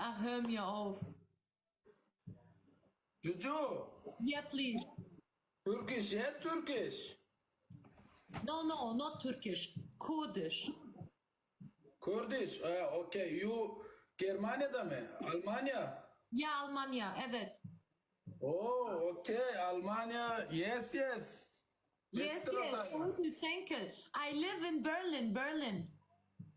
Ach, hör mir auf. Juju. Yeah, please. Turkish, yes, Turkish. No, no, not Turkish. Kurdish. Kurdish, okay. You Germanya'da mı? Almanya? Ya, Almanya, evet. Oh, okay. Almanya, yes, yes. Yes, Bitti yes. Taýy. Thank you, thank you. I live in Berlin, Berlin.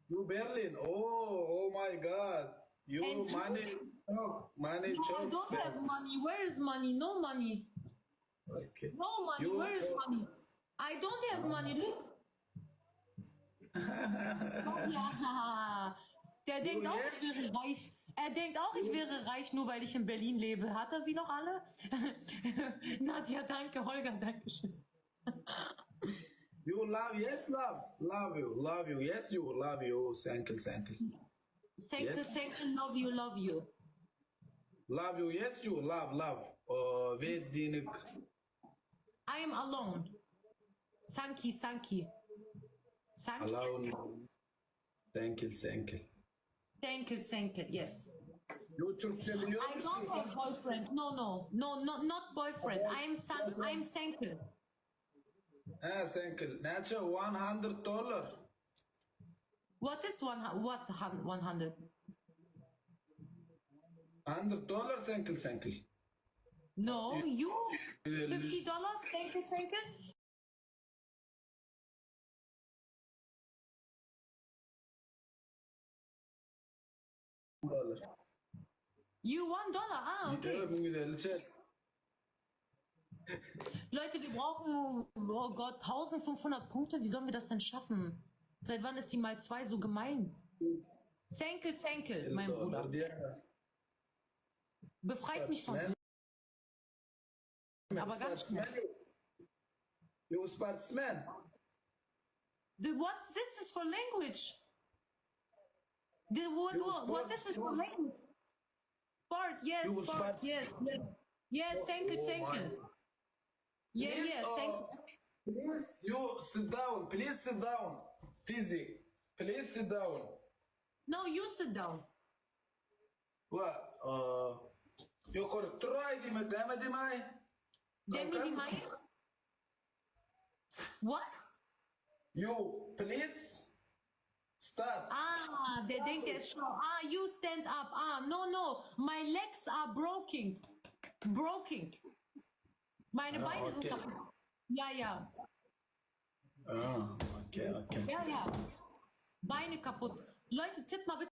You Berlin. Oh my God. You And you? money çok, money No, I çok. don't have money. Where is money? No money. Okay. No money. You- Where is money? I don't have money. Look. Ja. Der denkt auch, ich wäre reich. Er denkt auch, ich wäre reich, nur weil ich in Berlin lebe. Hat er sie noch alle? Nadja, danke. Holger, danke schön. You love, yes, love you, yes, you love you, thank you. Thank you, Yes. thank you, love you, love you. Love you, yes, you love. Ve dinik. I am alone. Sanki, Sanki. Sanki. Alone. Thank you. Thank you, thank you. Yes. You Türkçe biliyor I musun? don't have boyfriend. No, not boyfriend. I'm single. Thank you. Neçe? $100. What is 100? $100, thank you. No, you $50. Thank you, thank you. $1. You $1. Ah, okay. Evet, bu güzel. Çek. Leute, wir brauchen, oh Gott, 1500 Punkte. Wie sollen wir das denn schaffen? Seit wann ist die mal 2 so gemein? Senkel, mein Bruder. $50 diye. Befreit mich von Sportsman. Aber ganz Sportsman. You sportsman. What? This is for language. What this is for language? Sport, yes, You sport, sport. yes. Yes, thank you. Yeah, Please, yes, thank you. Please, you sit down. Please sit down. Physic. Please sit down. No, you sit down. What? You could try the mai. Demi mai? What? You please start. Ah, der denkt, der ist schlau. Ah, you stand up. Ah, no. My legs are broken. Meine Beine sind okay. kaputt. Ja. Okay. Ja. Beine kaputt. Leute, tippt mal bitte